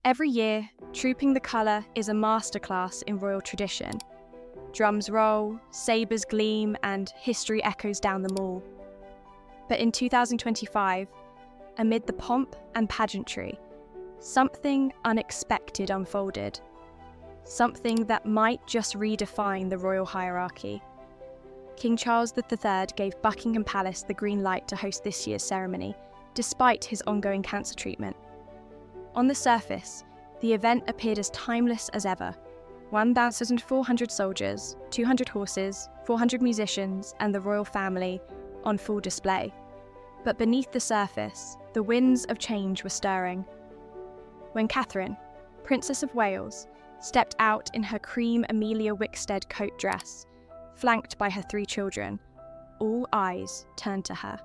Every year, Trooping the Colour is a masterclass in royal tradition. Drums roll, sabres gleam, and history echoes down the mall. But in 2025, amid the pomp and pageantry, something unexpected unfolded. Something that might just redefine the royal hierarchy. King Charles III gave Buckingham Palace the green light to host this year's ceremony, despite his ongoing cancer treatment. On the surface, the event appeared as timeless as ever. 1,400 soldiers, 200 horses, 400 musicians, and the royal family on full display. But beneath the surface, the winds of change were stirring. When Catherine, Princess of Wales, stepped out in her cream Amelia Wickstead coat dress, flanked by her 3 children, all eyes turned to her.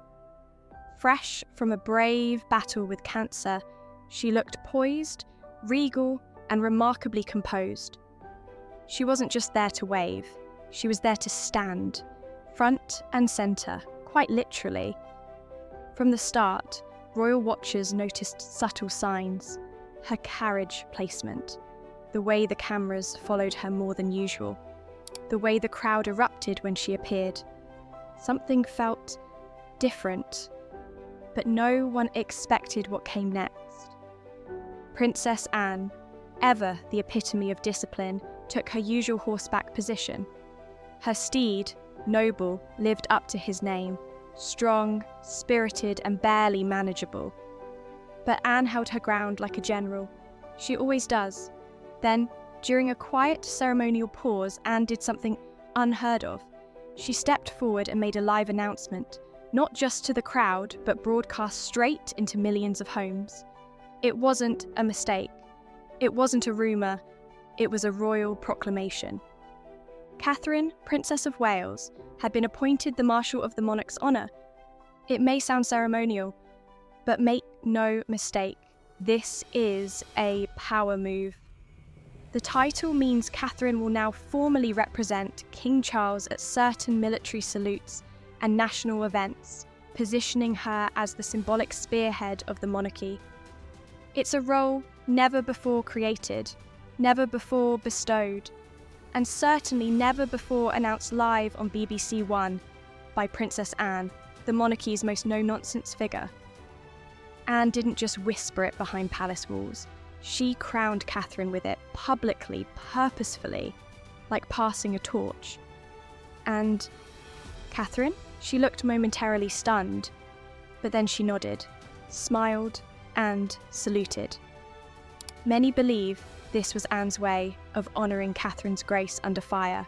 Fresh from a brave battle with cancer, she looked poised, regal, and remarkably composed. She wasn't just there to wave, she was there to stand, front and centre, quite literally. From the start, royal watchers noticed subtle signs: her carriage placement, the way the cameras followed her more than usual, the way the crowd erupted when she appeared. Something felt different, but no one expected what came next. Princess Anne, ever the epitome of discipline, took her usual horseback position. Her steed, Noble, lived up to his name, strong, spirited, and barely manageable. But Anne held her ground like a general. She always does. Then, during a quiet ceremonial pause, Anne did something unheard of. She stepped forward and made a live announcement, not just to the crowd, but broadcast straight into millions of homes. It wasn't a mistake. It wasn't a rumour. It was a royal proclamation. Catherine, Princess of Wales, had been appointed the Marshal of the Monarch's Honour. It may sound ceremonial, but make no mistake, this is a power move. The title means Catherine will now formally represent King Charles at certain military salutes and national events, positioning her as the symbolic spearhead of the monarchy. It's a role never before created, never before bestowed, and certainly never before announced live on BBC One by Princess Anne, the monarchy's most no-nonsense figure. Anne didn't just whisper it behind palace walls. She crowned Catherine with it, publicly, purposefully, like passing a torch. And Catherine? She looked momentarily stunned, but then she nodded, smiled, and saluted. Many believe this was Anne's way of honouring Catherine's grace under fire,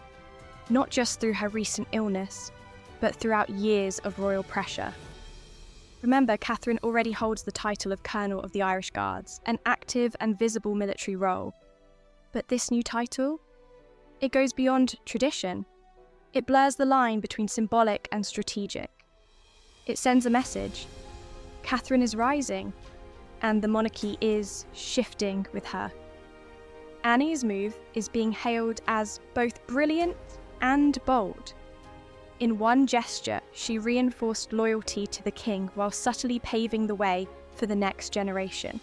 not just through her recent illness, but throughout years of royal pressure. Remember, Catherine already holds the title of Colonel of the Irish Guards, an active and visible military role. But this new title? It goes beyond tradition. It blurs the line between symbolic and strategic. It sends a message. Catherine is rising, and the monarchy is shifting with her. Annie's move is being hailed as both brilliant and bold. In one gesture, she reinforced loyalty to the king while subtly paving the way for the next generation.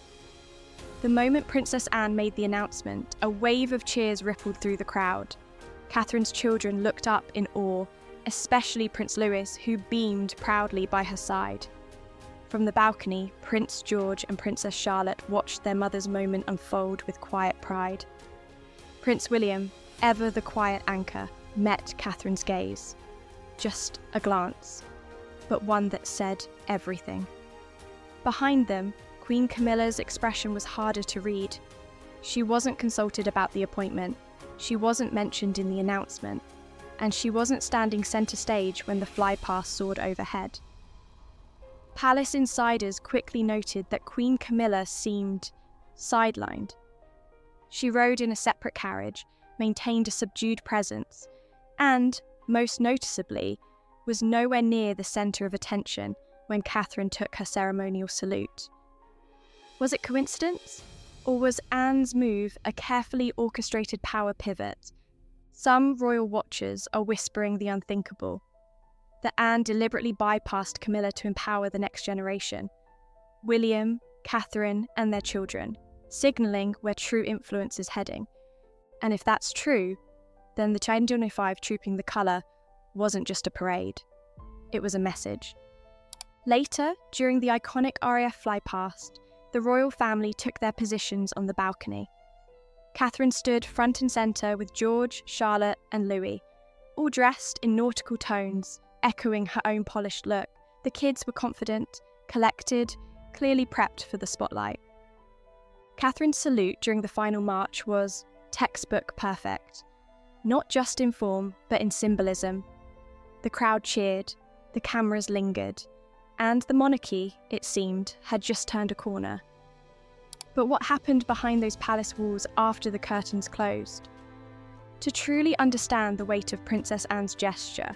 The moment Princess Anne made the announcement, a wave of cheers rippled through the crowd. Catherine's children looked up in awe, especially Prince Louis, who beamed proudly by her side. From the balcony, Prince George and Princess Charlotte watched their mother's moment unfold with quiet pride. Prince William, ever the quiet anchor, met Catherine's gaze. Just a glance, but one that said everything. Behind them, Queen Camilla's expression was harder to read. She wasn't consulted about the appointment, she wasn't mentioned in the announcement, and she wasn't standing centre stage when the flypast soared overhead. Palace insiders quickly noted that Queen Camilla seemed sidelined. She rode in a separate carriage, maintained a subdued presence, and, most noticeably, was nowhere near the centre of attention when Catherine took her ceremonial salute. Was it coincidence? Or was Anne's move a carefully orchestrated power pivot? Some royal watchers are whispering the unthinkable, that Anne deliberately bypassed Camilla to empower the next generation, William, Catherine, and their children. signalling where true influence is heading. And if that's true, then the 2025 Trooping the Colour wasn't just a parade, it was a message. Later, during the iconic RAF flypast, the royal family took their positions on the balcony. Catherine stood front and centre with George, Charlotte and Louis, all dressed in nautical tones, echoing her own polished look. The kids were confident, collected, clearly prepped for the spotlight. Catherine's salute during the final march was textbook perfect, not just in form, but in symbolism. The crowd cheered, the cameras lingered, and the monarchy, it seemed, had just turned a corner. But what happened behind those palace walls after the curtains closed? To truly understand the weight of Princess Anne's gesture,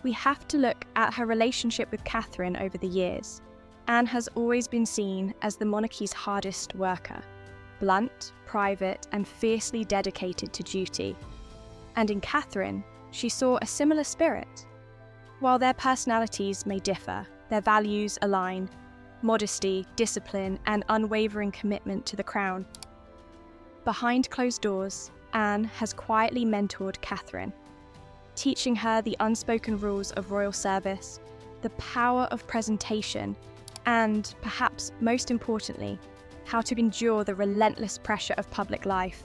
we have to look at her relationship with Catherine over the years. Anne has always been seen as the monarchy's hardest worker, blunt, private, and fiercely dedicated to duty. And in Catherine, she saw a similar spirit. While their personalities may differ, their values align: modesty, discipline, and unwavering commitment to the crown. Behind closed doors, Anne has quietly mentored Catherine, teaching her the unspoken rules of royal service, the power of presentation, and, perhaps most importantly, how to endure the relentless pressure of public life.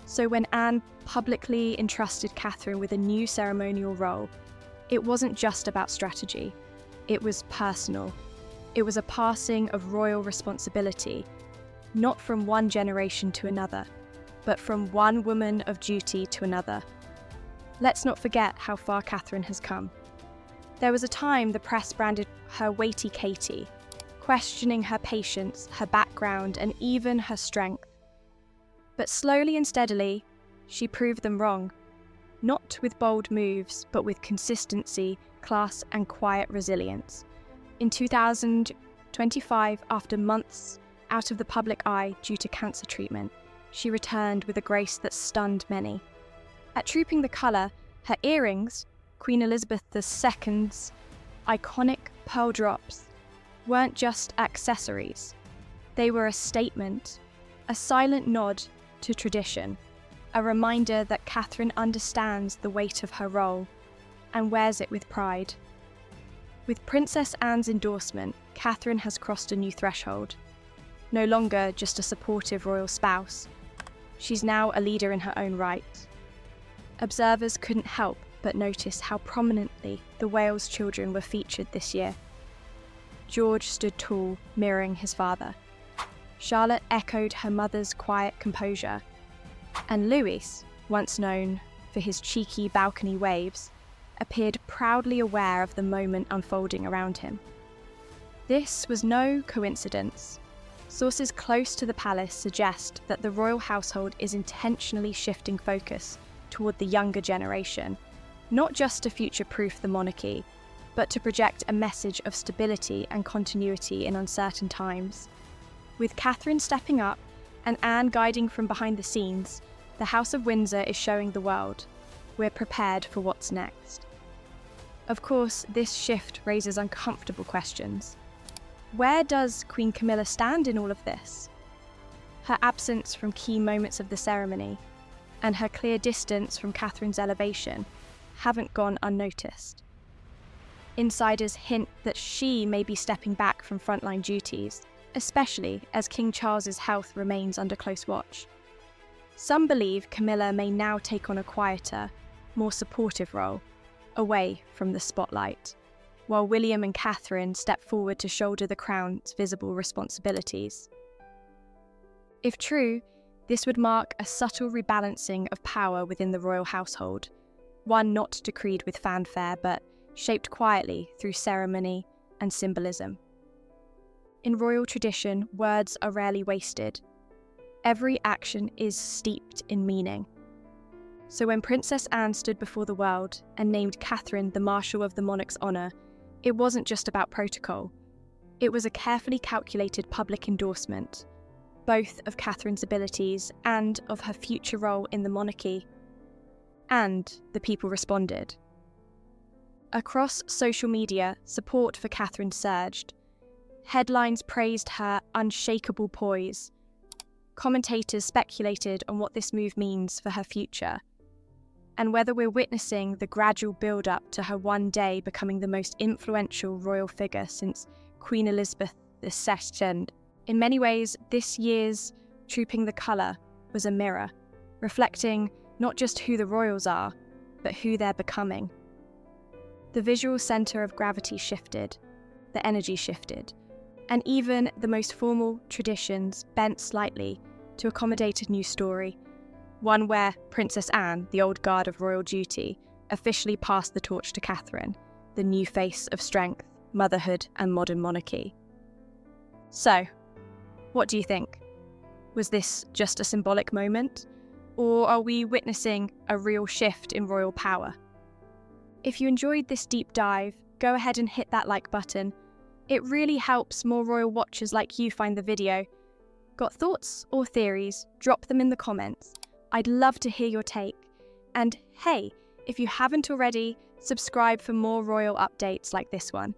So when Anne publicly entrusted Catherine with a new ceremonial role, it wasn't just about strategy, it was personal. It was a passing of royal responsibility, not from one generation to another, but from one woman of duty to another. Let's not forget how far Catherine has come. There was a time the press branded her weighty Katie, questioning her patience, her background, and even her strength. But slowly and steadily, she proved them wrong. Not with bold moves, but with consistency, class, and quiet resilience. In 2025, after months out of the public eye due to cancer treatment, she returned with a grace that stunned many. At Trooping the Colour, her earrings, Queen Elizabeth II's iconic pearl drops, weren't just accessories. They were a statement, a silent nod to tradition, a reminder that Catherine understands the weight of her role and wears it with pride. With Princess Anne's endorsement, Catherine has crossed a new threshold. No longer just a supportive royal spouse, she's now a leader in her own right. Observers couldn't help but notice how prominently the Wales children were featured this year. George stood tall, mirroring his father. Charlotte echoed her mother's quiet composure. And Louis, once known for his cheeky balcony waves, appeared proudly aware of the moment unfolding around him. This was no coincidence. Sources close to the palace suggest that the royal household is intentionally shifting focus toward the younger generation, not just to future-proof the monarchy, but to project a message of stability and continuity in uncertain times. With Catherine stepping up and Anne guiding from behind the scenes, the House of Windsor is showing the world we're prepared for what's next. Of course, this shift raises uncomfortable questions. Where does Queen Camilla stand in all of this? Her absence from key moments of the ceremony and her clear distance from Catherine's elevation haven't gone unnoticed. Insiders hint that she may be stepping back from frontline duties, especially as King Charles's health remains under close watch. Some believe Camilla may now take on a quieter, more supportive role, away from the spotlight, while William and Catherine step forward to shoulder the crown's visible responsibilities. If true, this would mark a subtle rebalancing of power within the royal household, one not decreed with fanfare but shaped quietly through ceremony and symbolism. In royal tradition, words are rarely wasted. Every action is steeped in meaning. So when Princess Anne stood before the world and named Catherine the Marshal of the Monarch's honour, it wasn't just about protocol. It was a carefully calculated public endorsement, both of Catherine's abilities and of her future role in the monarchy. And the people responded. Across social media, support for Catherine surged. Headlines praised her unshakable poise, commentators speculated on what this move means for her future, and whether we're witnessing the gradual build-up to her one day becoming the most influential royal figure since Queen Elizabeth II. In many ways, this year's Trooping the Colour was a mirror, reflecting not just who the royals are, but who they're becoming. The visual centre of gravity shifted, the energy shifted, and even the most formal traditions bent slightly to accommodate a new story, one where Princess Anne, the old guard of royal duty, officially passed the torch to Catherine, the new face of strength, motherhood, and modern monarchy. So, what do you think? Was this just a symbolic moment, or are we witnessing a real shift in royal power? If you enjoyed this deep dive, go ahead and hit that like button. It really helps more royal watchers like you find the video. Got thoughts or theories? Drop them in the comments. I'd love to hear your take. And hey, if you haven't already, subscribe for more royal updates like this one.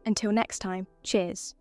Until next time, cheers.